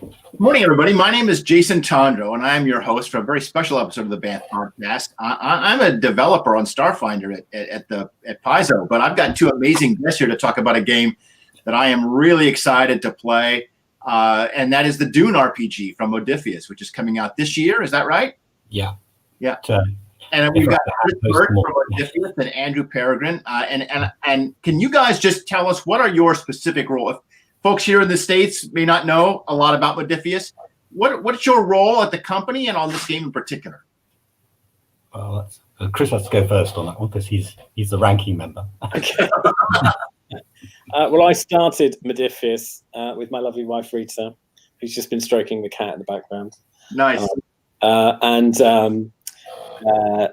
Good morning, everybody. My name is Jason Tondro, and I am your host for a very special episode of the Banff Podcast. I'm a developer on Starfinder at Paizo, but I've got two amazing guests here to talk about a game that I am really excited to play, and that is the Dune RPG from Modiphius, which is coming out this year. Is that right? Yeah. Yeah. And we've got Chris Burt from Modiphius and Andrew Peregrine. And can you guys just tell us what are your specific role? If folks here in the States may not know a lot about Modiphius, what's your role at the company and on this game in particular? Well, Chris has to go first on that one because he's the ranking member. Okay. Well, I started Modiphius with my lovely wife Rita, who's just been stroking the cat in the background. Nice.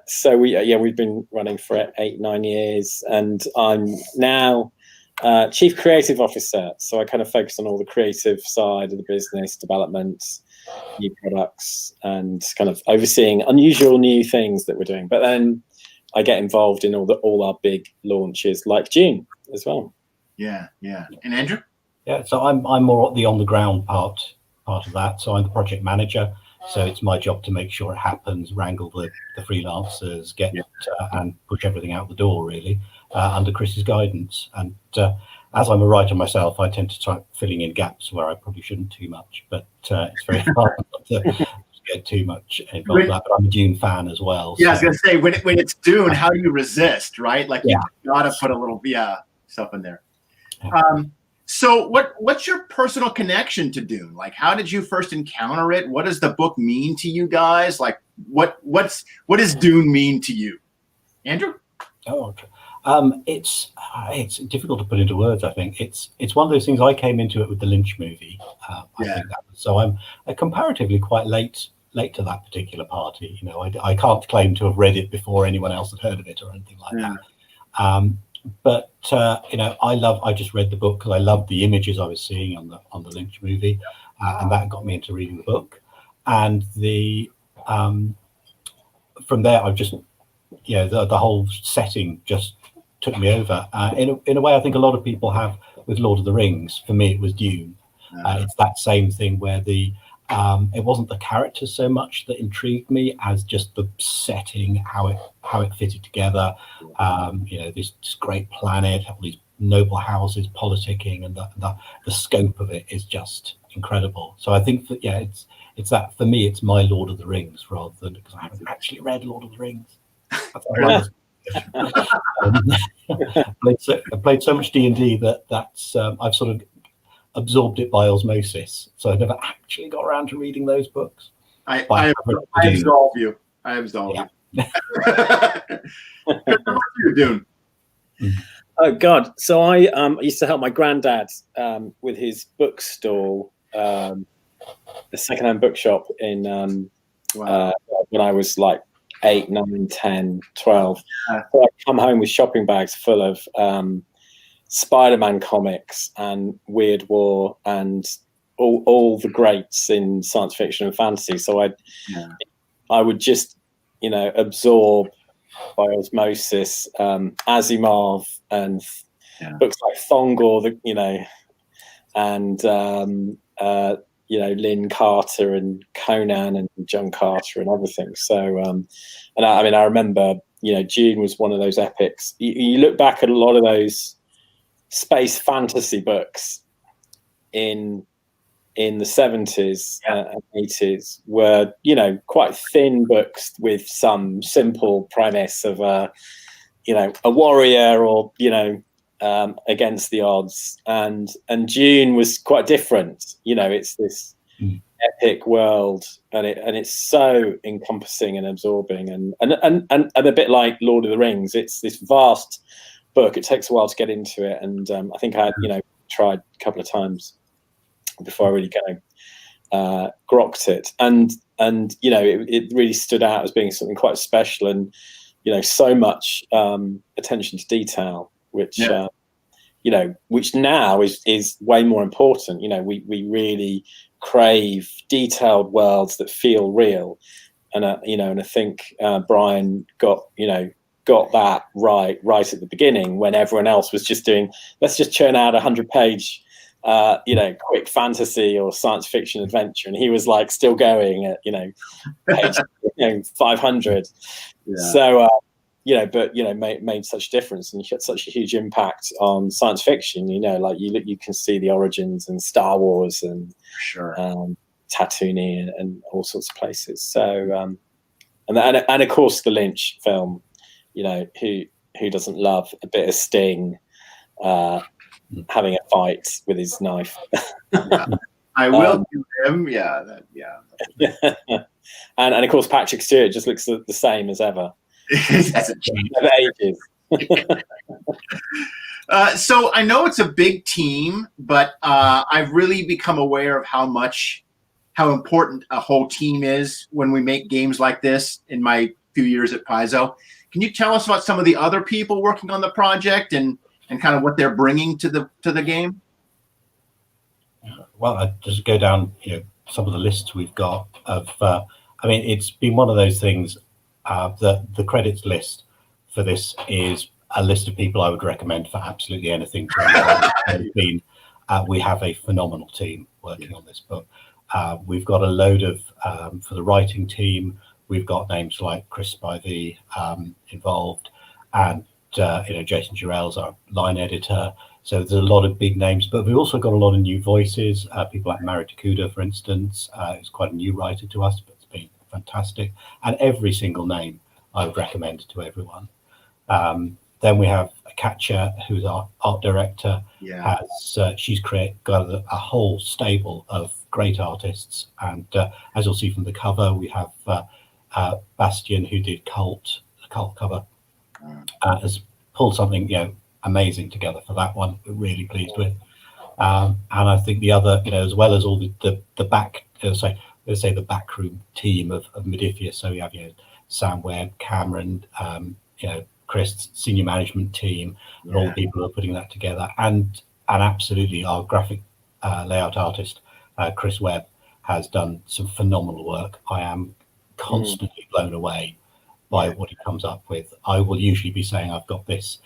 So we've been running for 8-9 years, and I'm now Chief Creative Officer. So I kind of focus on all the creative side of the business, development, new products, and kind of overseeing unusual new things that we're doing. But then I get involved in all our big launches like Dune as well. Yeah. And Andrew? Yeah, so I'm more the on the ground part of that. So I'm the project manager. So it's my job to make sure it happens, wrangle the freelancers, and push everything out the door, really, under Chris's guidance. And as I'm a writer myself, I tend to try filling in gaps where I probably shouldn't too much, but it's very hard not to get too much involved in that. But I'm a Dune fan as well. Yeah, so. I was going to say, when it's Dune, how do you resist, right? Like, you got to put a little stuff in there. Yeah. So what's your personal connection to Dune? Like, how did you first encounter it? What does the book mean to you guys? Like, what does Dune mean to you? Andrew? Oh, okay. It's difficult to put into words. I think it's one of those things. I came into it with the Lynch movie. So I'm comparatively quite late to that particular party. You know, I can't claim to have read it before anyone else had heard of it or anything like that. But I just read the book because I loved the images I was seeing on the Lynch movie, and that got me into reading the book. And from there, I've just the whole setting just took me over. In a way, I think a lot of people have with Lord of the Rings. For me, it was Dune. It's that same thing where it wasn't the characters so much that intrigued me as just the setting, how it fitted together. This great planet, all these noble houses politicking, and the scope of it is just incredible. So I think that it's that for me, it's my Lord of the Rings rather than because I haven't actually read Lord of the Rings. I played so much D&D that's I've sort of absorbed it by osmosis, so I never actually got around to reading those books. I absolve you. You. What are you doing? Oh God! So I used to help my granddad with his bookstall, the secondhand bookshop in when I was like 8, 9, 10, 12. So I'd come home with shopping bags full of Spider-Man comics and Weird War and all the greats in science fiction and fantasy. So I would just absorb by osmosis Asimov and books like Thongor, and Lynn Carter and Conan and John Carter and other things. So I remember Dune was one of those epics. You look back at a lot of those space fantasy books in the 70s and 80s were quite thin books with some simple premise of a warrior or against the odds, and Dune was quite different. It's this epic world, and it's so encompassing and absorbing, and a bit like Lord of the Rings. It's this vast book. It takes a while to get into it, and I think I tried a couple of times before I really grokked it, and it really stood out as being something quite special, and so much attention to detail, which which now is way more important. We really crave detailed worlds that feel real, and and I think Brian got that right at the beginning when everyone else was just doing, let's just churn out 100-page quick fantasy or science fiction adventure, and he was like still going at page 500. Yeah. So made such a difference and had such a huge impact on science fiction. Like you can see the origins in Star Wars and Sure. Tatooine and all sorts of places. So and of course the Lynch film. Who doesn't love a bit of Sting having a fight with his knife? I will do him. And of course Patrick Stewart just looks the same as ever. That's ages. So I know it's a big team, but I've really become aware of how important a whole team is when we make games like this in my few years at Paizo. Can you tell us about some of the other people working on the project and kind of what they're bringing to the game? Well, I just go down, some of the lists we've got of. It's been one of those things. The credits list for this is a list of people I would recommend for absolutely anything. We have a phenomenal team working on this book. We've got a load of for the writing team. We've got names like Chris Spivey involved, and Jason Jarrell's our line editor. So there's a lot of big names, but we've also got a lot of new voices. People like Mary Takuda, for instance, who's quite a new writer to us, but it's been fantastic. And every single name I would recommend to everyone. Then we have Katja, who's our art director. Yeah. She's got a whole stable of great artists. And as you'll see from the cover, we have Bastian, who did the Cult cover, has pulled something amazing together for that one. We're really pleased with. And I think the other, as well as all the back, let's say the backroom team of Modiphius. So we have Sam Webb, Cameron, Chris, senior management team, and all the people who are putting that together, and absolutely our graphic layout artist, Chris Webb, has done some phenomenal work. I am constantly blown away by what he comes up with. I will usually be saying, I've got this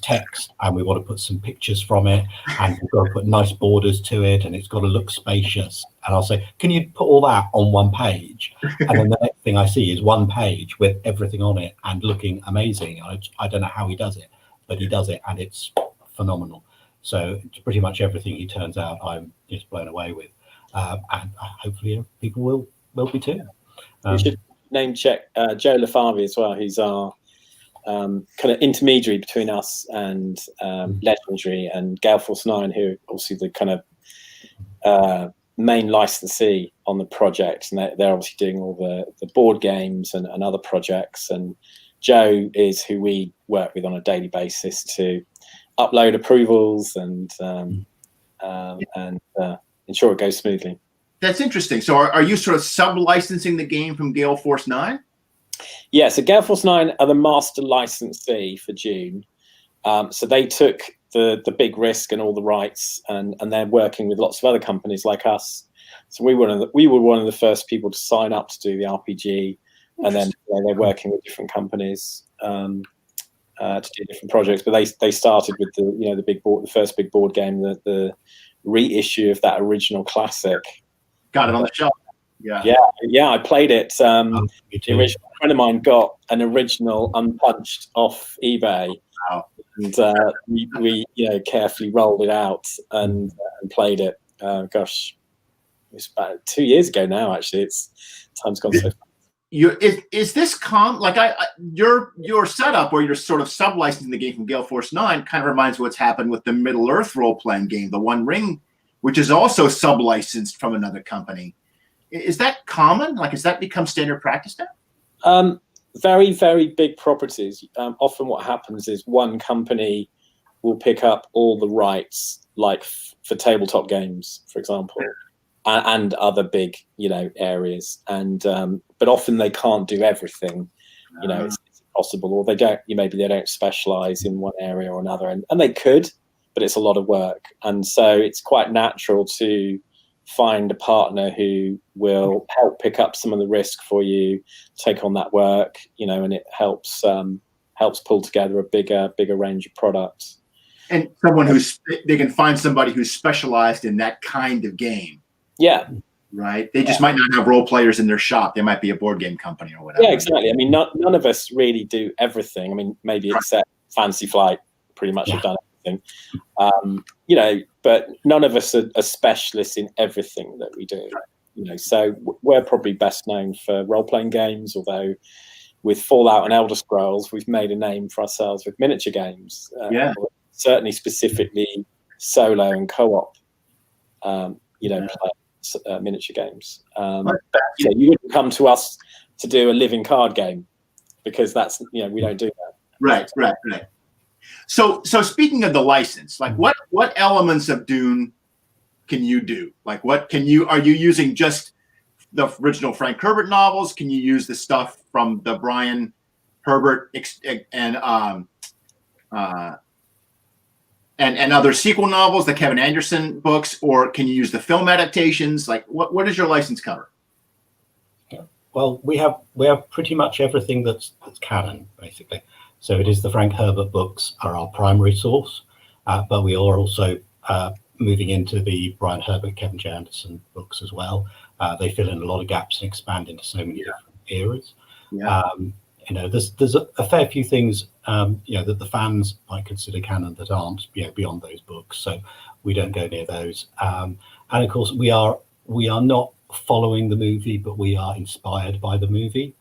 text and we want to put some pictures from it, and we've got to put nice borders to it, and it's got to look spacious. And I'll say, can you put all that on one page? And then the next thing I see is one page with everything on it and looking amazing. I don't know how he does it, but he does it, and it's phenomenal. So it's pretty much everything he turns out, I'm just blown away with. And hopefully people will be too. You should name check Joe LaFavi as well, who's our kind of intermediary between us and Legendary and Gale Force 9, who are obviously the kind of main licensee on the project, and they're obviously doing all the board games and other projects. And Joe is who we work with on a daily basis to upload approvals and ensure it goes smoothly. That's interesting. So are you sort of sub-licensing the game from Gale Force 9? Yeah, so Gale Force 9 are the master licensee for Dune. So they took the big risk and all the rights, and they're working with lots of other companies like us. So we were one of the first people to sign up to do the RPG, and then they're working with different companies to do different projects. But they started with the first big board game, the reissue of that original classic. Got it on the shelf. Yeah, I played it. The original friend of mine got an original unpunched off eBay. Wow. And we carefully rolled it out and played it. Gosh, it's about 2 years ago now. Actually, time's gone so fast. Is this your setup where you're sort of sub-licensing the game from Gale Force 9 kind of reminds me of what's happened with the Middle Earth role-playing game, The One Ring, which is also sub-licensed from another company. Is that common? Has that become standard practice now? Very, very big properties. Often what happens is one company will pick up all the rights, like for tabletop games, for example, and other big, areas. And but often they can't do everything. It's impossible, or maybe they don't specialize in one area or another, and they could, but it's a lot of work. And so it's quite natural to find a partner who will help pick up some of the risk for you, take on that work, and it helps pull together a bigger range of products. And someone they can find somebody who's specialized in that kind of game. Yeah. Right. They just might not have role players in their shop. They might be a board game company or whatever. Yeah, exactly. I mean, none of us really do everything. I mean, maybe except Fancy Flight, pretty much have done everything. You know, but none of us are specialists in everything that we do. Right. You know, so we're probably best known for role-playing games, although with Fallout and Elder Scrolls, we've made a name for ourselves with miniature games. Certainly specifically solo and co-op, you know, miniature games. So you wouldn't come to us to do a living card game because that's, you know, we don't do that. Right. So speaking of the license, like what elements of Dune can you do? Like are you using just the original Frank Herbert novels? Can you use the stuff from the Brian Herbert and other sequel novels, the Kevin Anderson books, or can you use the film adaptations? Like what does your license cover? Well, we have pretty much everything that's canon, basically. So it is the Frank Herbert books are our primary source, but we are also moving into the Brian Herbert, Kevin J. Anderson books as well. They fill in a lot of gaps and expand into so many different eras. You know, there's a fair few things, you know, that the fans might consider canon that aren't, you know, beyond those books. So we don't go near those. And of course, we are not following the movie, but we are inspired by the movie,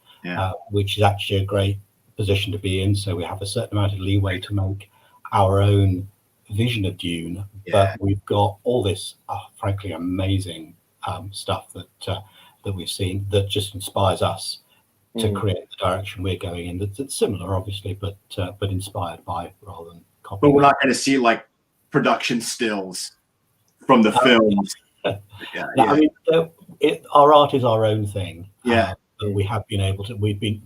which is actually a great position to be in. So we have a certain amount of leeway to make our own vision of Dune, but we've got all this, frankly, amazing stuff that we've seen that just inspires us to create the direction we're going in. That's similar, obviously, but inspired by rather than copying. But we're not going to see like production stills from the films. I mean, our art is our own thing. We have been able to. We've been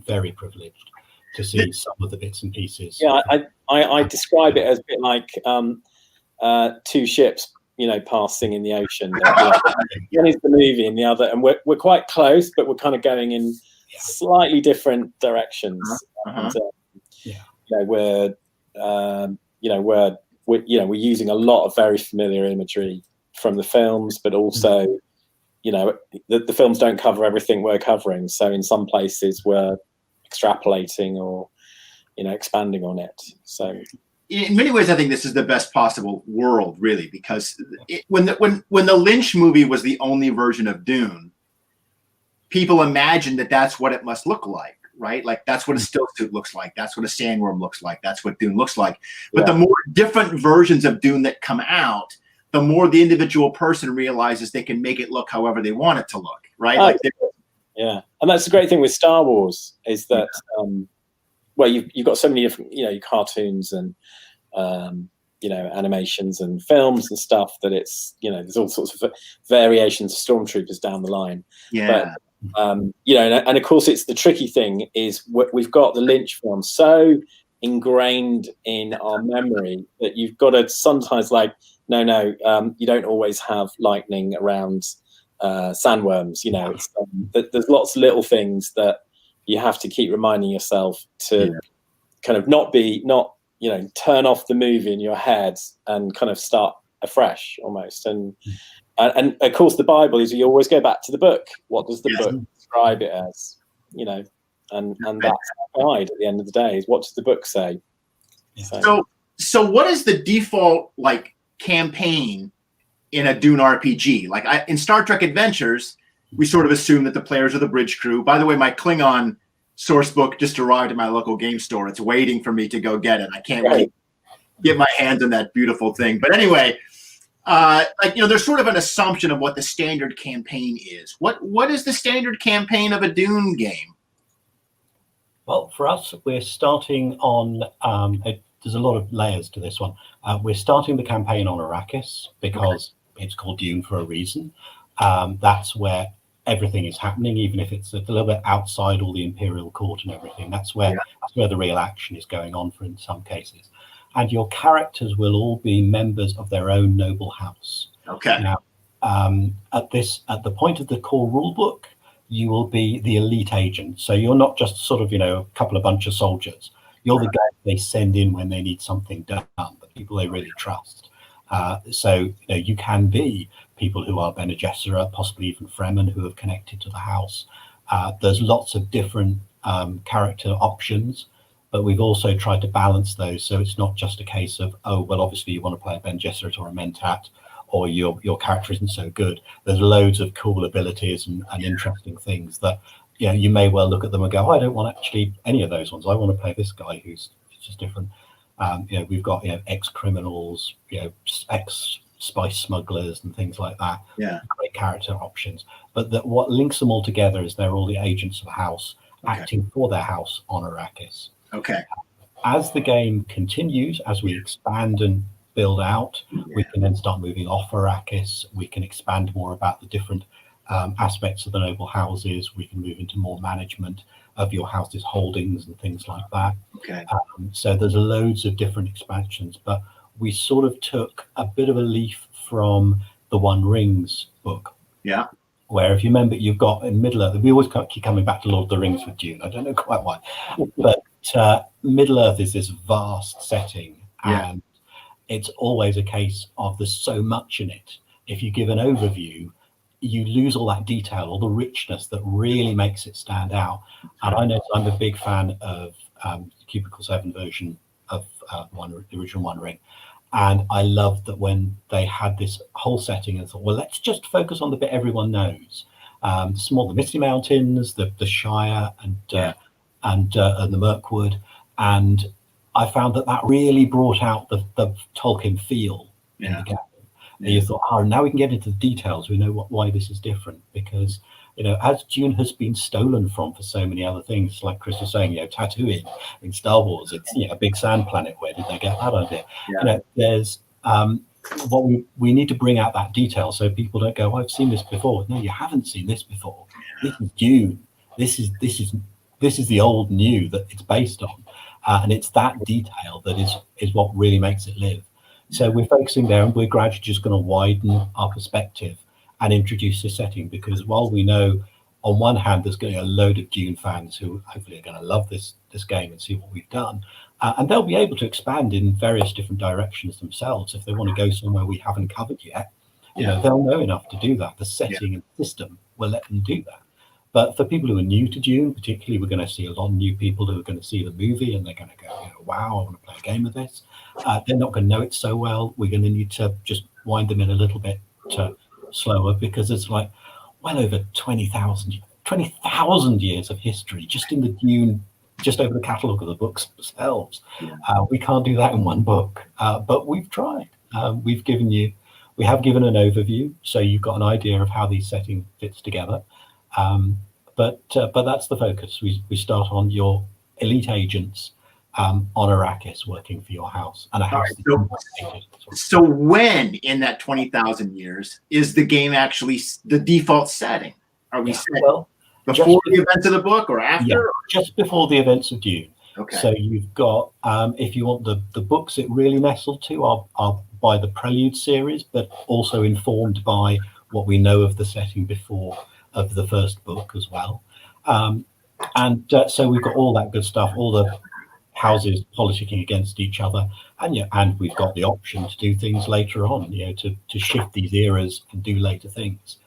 very privileged to see some of the bits and pieces. Yeah, I describe it as a bit like two ships, you know, passing in the ocean. One is the movie, and the other, and we're quite close, but we're kind of going in slightly different directions. And, you know, we're using a lot of very familiar imagery from the films, but also, you know, the films don't cover everything we're covering. So in some places we're extrapolating or, you know, expanding on it. So in many ways, I think this is the best possible world, really, because when the Lynch movie was the only version of Dune, people imagined that that's what it must look like, right? Like that's what a still suit looks like. That's what a sandworm looks like. That's what Dune looks like. But the more different versions of Dune that come out, the more the individual person realizes they can make it look however they want it to look, right? And that's the great thing with Star Wars is that, well, you've got so many different, you know, cartoons and, you know, animations and films and stuff that it's, you know, there's all sorts of variations of stormtroopers down the line. But, you know, and of course it's the tricky thing is we've got the Lynch film so ingrained in our memory that you've got to sometimes like, no, you don't always have lightning around sandworms. You know, there's lots of little things that you have to keep reminding yourself to kind of not, you know, turn off the movie in your head and kind of start afresh almost. And of course, the Bible is you always go back to the book. What does the book describe it as? You know, and that's our guide at the end of the day is what does the book say? So what is the default like campaign in a Dune RPG? Like in Star Trek Adventures, we sort of assume that the players are the bridge crew. By the way, my Klingon source book just arrived at my local game store. It's waiting for me to go get it. I can't wait to get my hands on that beautiful thing. But anyway, like, you know, there's sort of an assumption of what the standard campaign is. What is the standard campaign of a Dune game? Well, for us, we're starting on, there's a lot of layers to this one. We're starting the campaign on Arrakis because it's called Dune for a reason. That's where everything is happening, even if it's a little bit outside all the Imperial Court and everything. That's where the real action is going on for in some cases. And your characters will all be members of their own noble house. Okay. Now, at the point of the core rule book, you will be the elite agent. So you're not just sort of, you know, a bunch of soldiers. You're the guy they send in when they need something done. But people they really trust. So you can be people who are Bene Gesserit, possibly even Fremen, who have connected to the house. There's lots of different character options, but we've also tried to balance those, so it's not just a case of, oh, well, obviously you want to play a Bene Gesserit or a Mentat, or your character isn't so good. There's loads of cool abilities and interesting things that you may well look at them and go, oh, I don't want actually any of those ones. I want to play this guy who's just different. We've got ex-criminals, ex-spice smugglers and things like that. Yeah, great character options. But what links them all together is they're all the agents of the house acting for their house on Arrakis. Okay. As the game continues, as we expand and build out, we can then start moving off Arrakis. We can expand more about the different aspects of the noble houses. We can move into more management of your house's holdings and things like that. Okay. So there's loads of different expansions, but we sort of took a bit of a leaf from the One Rings book. Yeah. Where, if you remember, you've got in Middle-earth, we always keep coming back to Lord of the Rings with Dune. I don't know quite why, but Middle-earth is this vast setting, and it's always a case of there's so much in it. If you give an overview, you lose all that detail, all the richness that really makes it stand out. And I know I'm a big fan of the Cubicle 7 version of the original One Ring. And I loved that when they had this whole setting and thought, well, let's just focus on the bit everyone knows. The Misty Mountains, the Shire, and the Mirkwood. And I found that really brought out the Tolkien feel in the game. And you thought, now we can get into the details. We know why this is different, because as Dune has been stolen from for so many other things, like Chris was saying, Tatooine in Star Wars, it's a big sand planet. Where did they get that idea? There's what we need to bring out that detail so people don't go, I've seen this before. No, you haven't seen this before. This is Dune. This is the old new that it's based on, and it's that detail that is what really makes it live. So we're focusing there, and we're gradually just going to widen our perspective and introduce this setting, because while we know on one hand there's going to be a load of Dune fans who hopefully are going to love this game and see what we've done, and they'll be able to expand in various different directions themselves if they want to go somewhere we haven't covered yet. They'll know enough to do that. The setting and system will let them do that. But for people who are new to Dune, particularly, we're going to see a lot of new people who are going to see the movie and they're going to go, wow, I want to play a game of this. They're not going to know it so well. We're going to need to just wind them in a little bit slower, because it's like well over 20,000 years of history just in the Dune, just over the catalogue of the books themselves. We can't do that in one book, but we've tried. We have given an overview, so you've got an idea of how these setting fits together. But that's the focus. We start on your elite agents on Arrakis working for your house, and a house. So when in that 20,000 years is the game actually the default setting? Are we set before the events of the book or after? Yeah, just before the events of Dune. Okay. So you've got, if you want the books it really nestled to are by the Prelude series, but also informed by what we know of the setting before of the first book as well. So we've got all that good stuff, all the houses politicking against each other, and we've got the option to do things later on, to shift these eras and do later things,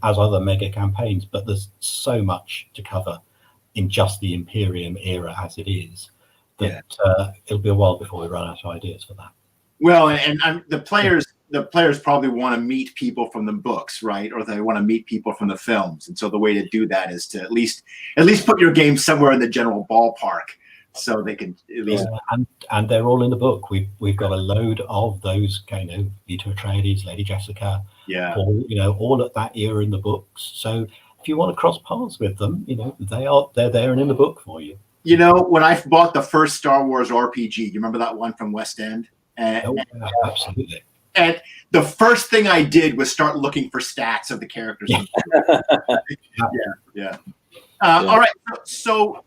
as other mega campaigns. But there's so much to cover in just the Imperium era as it is that it'll be a while before we run out of ideas for that. Well, and the players probably want to meet people from the books, right? Or they want to meet people from the films. And so the way to do that is to at least put your game somewhere in the general ballpark, so they can at least. And they're all in the book. We've got a load of those, Vito Atreides, Lady Jessica, all at that era in the books. So if you want to cross paths with them, they're there and in the book for you. When I bought the first Star Wars RPG, you remember that one from West End? Absolutely. And the first thing I did was start looking for stats of the characters. All right. So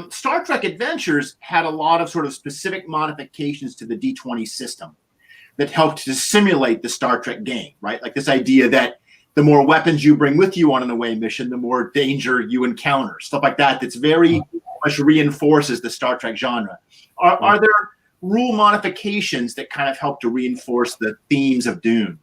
Star Trek Adventures had a lot of sort of specific modifications to the D20 system that helped to simulate the Star Trek game, right? Like this idea that the more weapons you bring with you on an away mission, the more danger you encounter, stuff like that. That's very much reinforces the Star Trek genre. rule modifications that kind of help to reinforce the themes of Dune?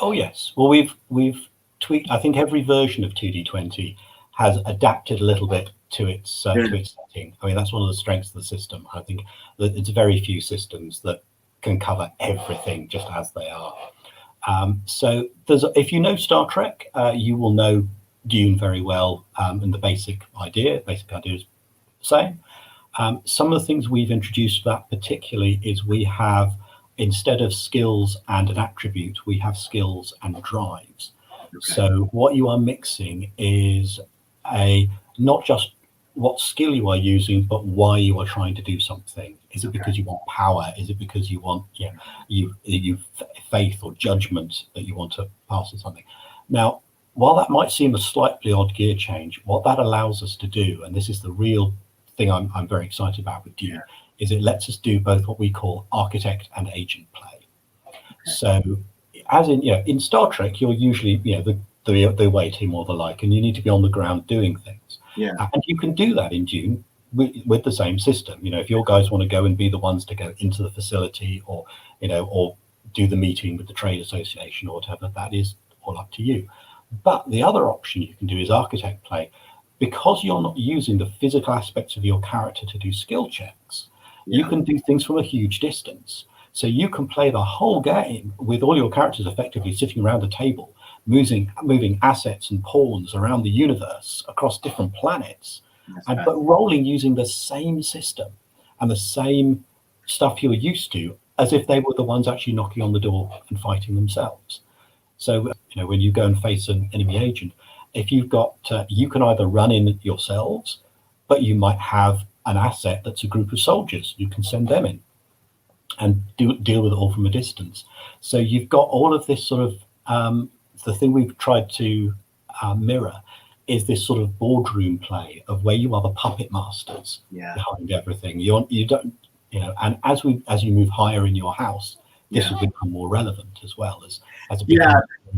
Oh yes. Well, we've tweaked. I think every version of 2D20 has adapted a little bit to its setting. I mean, that's one of the strengths of the system. I think that it's very few systems that can cover everything just as they are. So if you know Star Trek, you will know Dune very well, and the basic idea is the same. Some of the things we've introduced for that particularly is we have, instead of skills and an attribute, we have skills and drives. Okay. So what you are mixing is not just what skill you are using, but why you are trying to do something. Is it because you want power? Is it because you want you faith or judgment that you want to pass on something? Now, while that might seem a slightly odd gear change, what that allows us to do, and this is the real thing I'm very excited about with Dune, is it lets us do both what we call architect and agent play. Okay. So, as in Star Trek, you're usually the away team or the like, and you need to be on the ground doing things. Yeah, and you can do that in Dune with the same system. If your guys want to go and be the ones to go into the facility, or do the meeting with the trade association or whatever, that is all up to you. But the other option you can do is architect play, because you're not using the physical aspects of your character to do skill checks. You can do things from a huge distance. So you can play the whole game with all your characters effectively sitting around a table, moving assets and pawns around the universe across different planets, but rolling using the same system and the same stuff you're used to, as if they were the ones actually knocking on the door and fighting themselves. So when you go and face an enemy agent, if you've got you can either run in yourselves, but you might have an asset that's a group of soldiers. You can send them in and deal with it all from a distance. So you've got all of this sort of the thing we've tried to mirror is this sort of boardroom play of where you are the puppet masters behind everything. You don't, and as you move higher in your house, this will become more relevant as well as a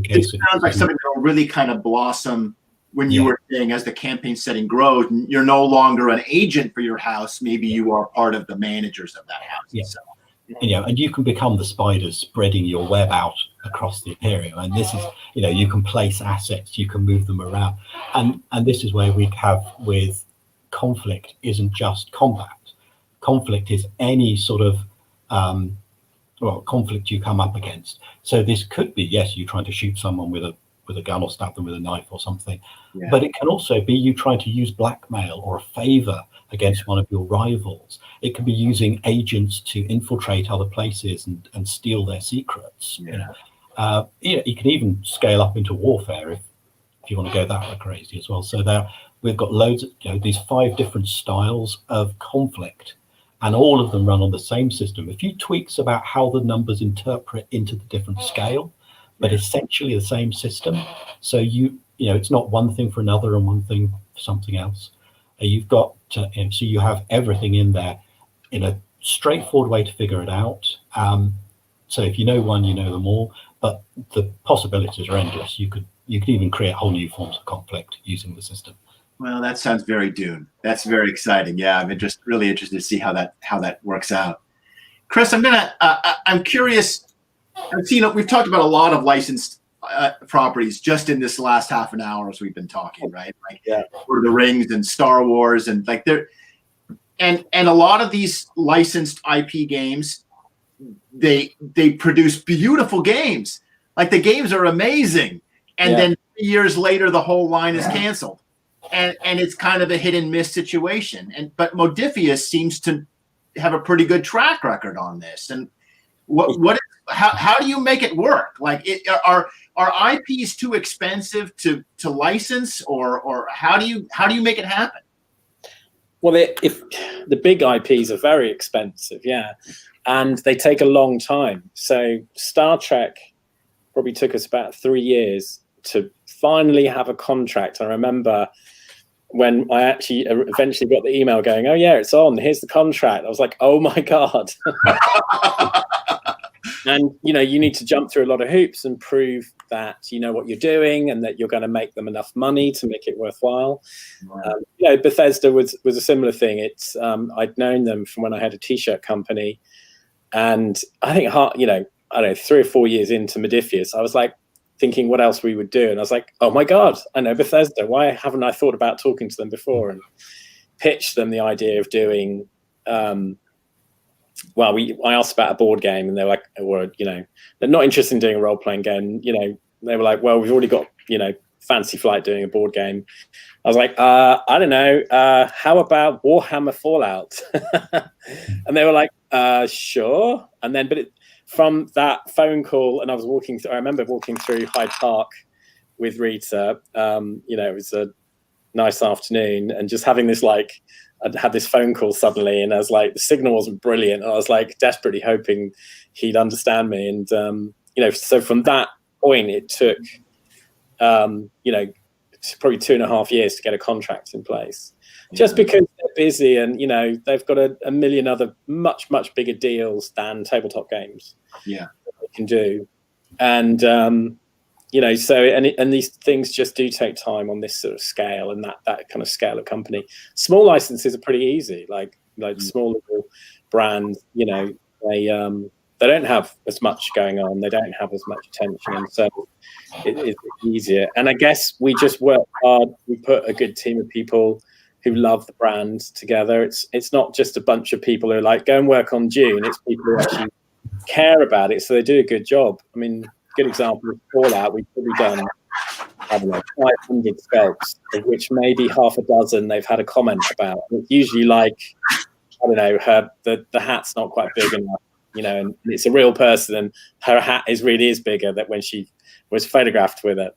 it sounds like something that will really kind of blossom when you were saying, as the campaign setting grows, you're no longer an agent for your house. Maybe you are part of the managers of that house. Yeah. So, and you can become the spiders spreading your web out across the Imperium. And this is, you can place assets, you can move them around. And this is where we have with conflict isn't just combat. Conflict is any sort of conflict you come up against. So this could be, yes, you trying to shoot someone with a gun or stab them with a knife or something. Yeah. But it can also be you trying to use blackmail or a favor against one of your rivals. It can be using agents to infiltrate other places and steal their secrets. Yeah. You can even scale up into warfare if you want to go that way crazy as well. So we've got loads of these 5 different styles of conflict, and all of them run on the same system. A few tweaks about how the numbers interpret into the different scale, but essentially the same system. So it's not one thing for another and one thing for something else. You've got so you have everything in there in a straightforward way to figure it out. So if you know one, you know them all. But the possibilities are endless. You could even create whole new forms of conflict using the system. Well, that sounds very Dune. That's very exciting. Yeah, I'm really interested to see how that works out. Chris, I'm curious. We've talked about a lot of licensed properties just in this last half an hour as we've been talking, right? Like Lord of the Rings and Star Wars, and like and a lot of these licensed IP games, they produce beautiful games. Like the games are amazing, and then 3 years later the whole line is canceled, and it's kind of a hit and miss situation. But Modiphius seems to have a pretty good track record on this. And how do you make it work? Like, are IPs too expensive to license, or how do you make it happen? Well, if the big IPs are very expensive, and they take a long time. So Star Trek probably took us about 3 years to finally have a contract. I remember when I actually eventually got the email going, "Oh yeah, it's on. Here's the contract." I was like, "Oh my god." And you need to jump through a lot of hoops and prove that you know what you're doing and that you're going to make them enough money to make it worthwhile. Bethesda was a similar thing. It's I'd known them from when I had a t-shirt company, and I think I don't know, 3 or 4 years into Modiphius, I was like thinking what else we would do, and I was like, oh my god, I know Bethesda. Why haven't I thought about talking to them before? And pitched them the idea of doing. I asked about a board game, and they were like, they're not interested in doing a role-playing game. They were like, well, we've already got, Fantasy Flight doing a board game. I was like, I don't know. How about Warhammer Fallout? And they were like, sure. And then, from that phone call, and I remember walking through Hyde Park with Rita. It was a nice afternoon, and just having this I'd had this phone call suddenly, and I was like, the signal wasn't brilliant. And I was like desperately hoping he'd understand me. And, so from that point, it took, probably 2.5 years to get a contract in place, just because they're busy and, they've got a million other much, much bigger deals than tabletop games. Yeah. They can do. And, and these things just do take time on this sort of scale and that kind of scale of company. Small licenses are pretty easy, like small little brands, they don't have as much going on, they don't have as much attention, and so it's easier. And I guess we just work hard. We put a good team of people who love the brand together. It's not just a bunch of people who are like, go and work on Dune. It's people who actually care about it, so they do a good job. I mean, good example of Fallout, we've probably done, 500 sculpts, of which maybe half a dozen they've had a comment about. It's usually like, the hat's not quite big enough, and it's a real person, and her hat really is bigger than when she was photographed with it.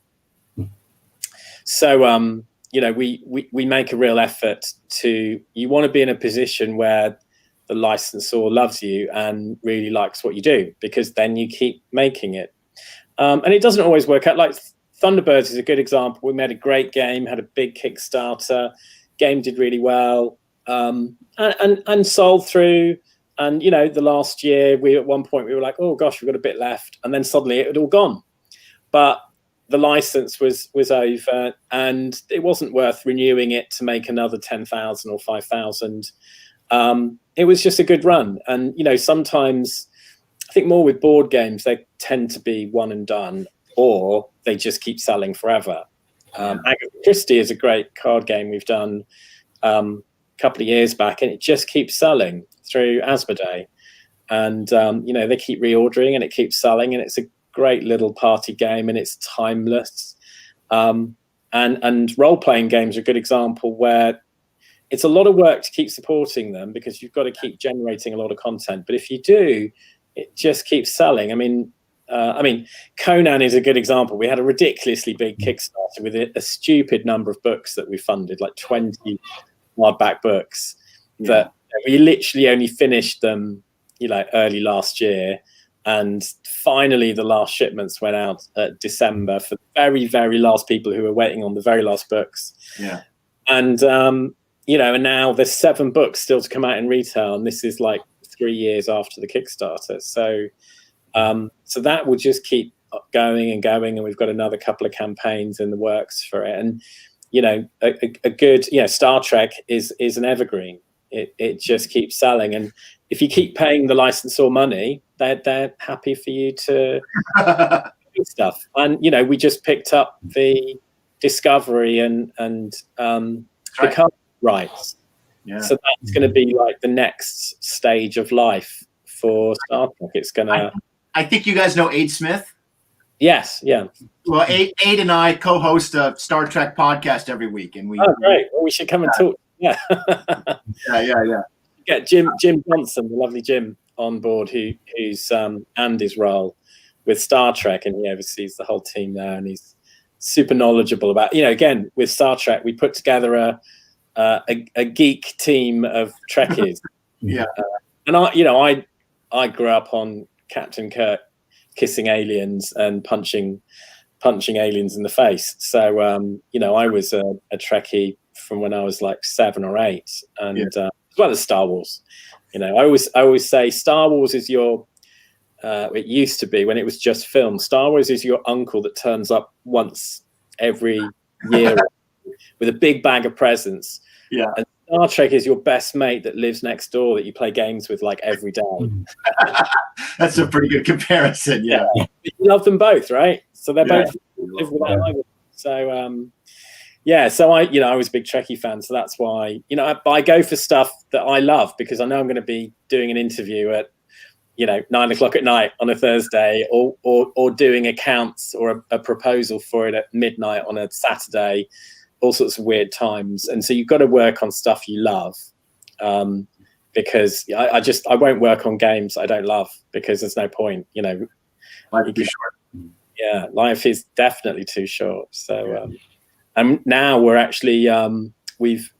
So, we make a real effort you want to be in a position where the licensor loves you and really likes what you do, because then you keep making it. And it doesn't always work out. Like Thunderbirds is a good example. We made a great game, had a big Kickstarter, game did really well, and sold through. And, the last year, at one point, we were like, oh, gosh, we've got a bit left. And then suddenly it had all gone. But the license was over, and it wasn't worth renewing it to make another 10,000 or 5,000. It was just a good run. And, sometimes I think more with board games, they tend to be one and done, or they just keep selling forever. Agatha Christie is a great card game we've done a couple of years back, and it just keeps selling through Asmodee. And, they keep reordering, and it keeps selling, and it's a great little party game, and it's timeless. And role-playing games are a good example where it's a lot of work to keep supporting them, because you've got to keep generating a lot of content. But if you do, it just keeps selling. I mean, Conan is a good example. We had a ridiculously big Kickstarter with a stupid number of books that we funded, like 20 hardback books, that we literally only finished them, early last year. And finally, the last shipments went out at December for the very, very last people who were waiting on the very last books. Yeah. And, and now there's 7 books still to come out in retail. And this is like 3 years after the Kickstarter. So that will just keep going and going. And we've got another couple of campaigns in the works for it. And, a good, Star Trek is an evergreen. It just keeps selling. And if you keep paying the licensor money, they're happy for you to do stuff. And, we just picked up the Discovery and Picard rights. Yeah. So that's going to be like the next stage of life for Star Trek. It's going to... I think you guys know Aid Smith. Yes, yeah. Well, Aid and I co-host a Star Trek podcast every week. And we... Oh, great. Well, we should come and talk. Yeah. Yeah. Get Jim Johnson, the lovely Jim, on board, who's Andy's role with Star Trek, and he oversees the whole team there, and he's super knowledgeable about, again, with Star Trek, we put together a geek team of Trekkies. Yeah. And I grew up on Captain Kirk kissing aliens and punching aliens in the face. So, I was a Trekkie from when I was like 7 or 8, and as well as Star Wars. I always say Star Wars is your it used to be when it was just film. Star Wars is your uncle that turns up once every year with a big bag of presents. Yeah. And Star Trek is your best mate that lives next door that you play games with like every day. That's a pretty good comparison. Yeah. But you love them both, right? So they're Yeah. both live with that language. So so I was a big Trekkie fan, so that's why I go for stuff that I love because I know I'm going to be doing an interview at 9 o'clock at night on a Thursday, or doing accounts or a proposal for it at midnight on a Saturday, all sorts of weird times. And so you've got to work on stuff you love, because I won't work on games I don't love because there's no point. Life is short. Yeah, life is definitely too short. So and now we're actually we've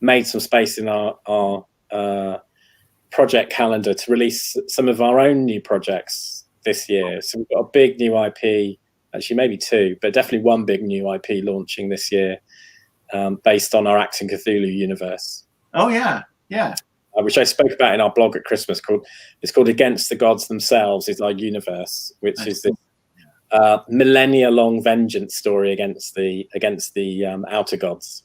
made some space in our project calendar to release some of our own new projects this year. So we've got a big new IP, actually maybe two, but definitely one big new IP launching this year, based on our Acts in Cthulhu universe. Oh yeah, which I spoke about in our blog at Christmas. It's called Against the Gods Themselves is our universe, which is this millennia-long vengeance story against the outer gods,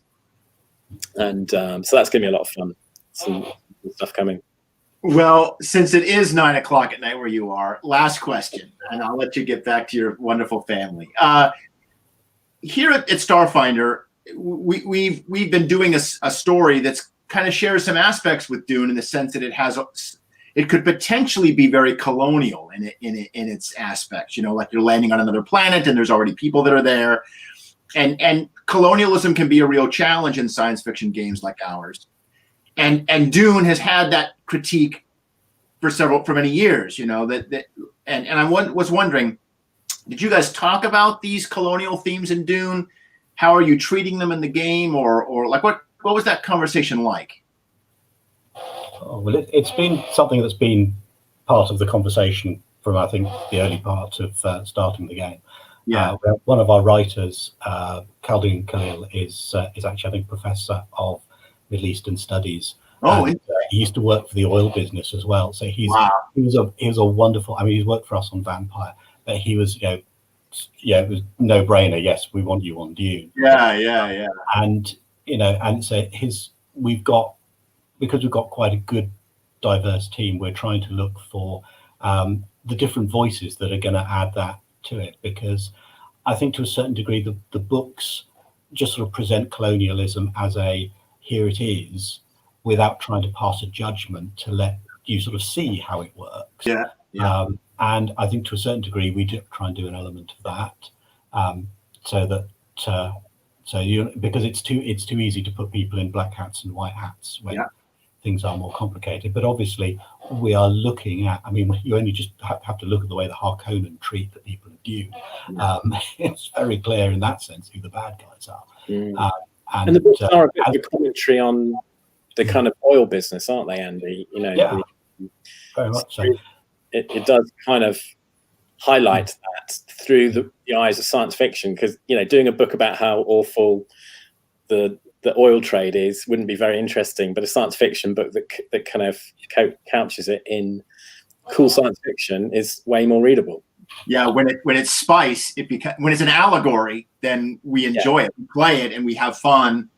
and so that's going to be a lot of fun. Some stuff coming. Well, since it is 9 o'clock at night where you are, last question, and I'll let you get back to your wonderful family. Here at Starfinder, we've been doing a story that's kind of shares some aspects with Dune in the sense that it could potentially be very colonial in its aspects. Like you're landing on another planet and there's already people that are there, and colonialism can be a real challenge in science fiction games like ours. And Dune has had that critique for many years, and I was wondering, did you guys talk about these colonial themes in Dune? How are you treating them in the game, or like what was that conversation like? Oh, well, it's been something that's been part of the conversation from, I think, the early part of starting the game. Yeah. One of our writers, Khaldun Khalil, is actually, I think, professor of Middle Eastern Studies. Oh, and, he used to work for the oil business as well. So he was a wonderful. I mean, he's worked for us on Vampire, but he was, it was no brainer. Yes, we want you on Dune. Yeah. And and so we've got quite a good diverse team. We're trying to look for the different voices that are going to add that to it, because I think to a certain degree the books just sort of present colonialism as a here it is, without trying to pass a judgment to let you sort of see how it works. Yeah. And I think to a certain degree we do try and do an element of that, because it's too easy to put people in black hats and white hats when things are more complicated. But obviously we are looking at, I mean, you only just have to look at the way the Harkonnen treat the people of Dune. It's very clear in that sense who the bad guys are. And the books are a bit of a commentary on the kind of oil business, aren't they, Andy? Very much so. It does kind of highlight that through the eyes of science fiction, because doing a book about how awful the oil trade is wouldn't be very interesting, but a science fiction book that kind of couches it in cool science fiction is way more readable. Yeah, when it's spice, when it's an allegory, then we enjoy it, we play it, and we have fun,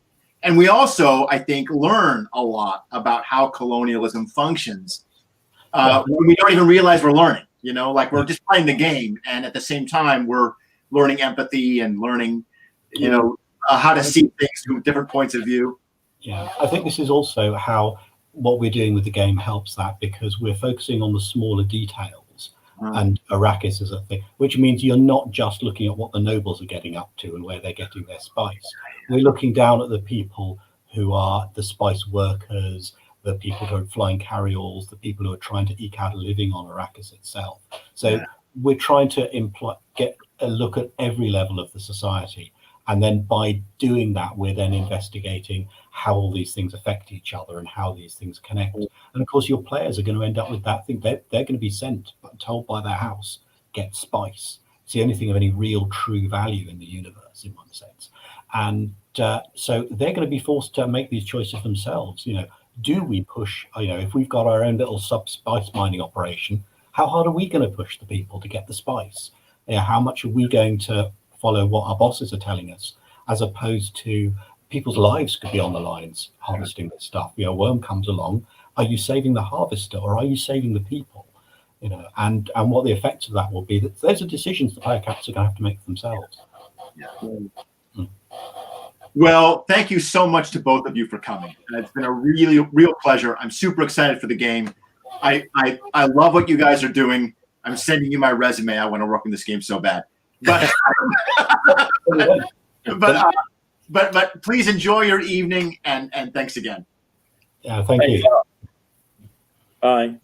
and we also, I think, learn a lot about how colonialism functions. When we don't even realize we're learning. Like we're just playing the game, and at the same time we're learning empathy and learning, how to see things from different points of view. Yeah, I think this is also how what we're doing with the game helps that, because we're focusing on the smaller details. And Arrakis is a thing, which means you're not just looking at what the nobles are getting up to and where they're getting their spice. We're looking down at the people who are the spice workers, the people who are flying carryalls, the people who are trying to eke out a living on Arrakis itself. So we're trying to get a look at every level of the society. And then by doing that, we're then investigating how all these things affect each other and how these things connect. And of course, your players are going to end up with that thing. They're going to be told by their house, get spice. It's the only thing of any real true value in the universe, in one sense. And so they're going to be forced to make these choices themselves. Do we push, if we've got our own little spice mining operation, how hard are we going to push the people to get the spice? How much are we going to follow what our bosses are telling us, as opposed to people's lives could be on the lines harvesting this stuff. A worm comes along. Are you saving the harvester or are you saving the people? And what the effects of that will be. Those are decisions the player captains are going to have to make themselves. Yeah. Well, thank you so much to both of you for coming. It's been a real pleasure. I'm super excited for the game. I love what you guys are doing. I'm sending you my resume. I want to work in this game so bad. But but please enjoy your evening, and thanks again. Yeah, thank you. Bye.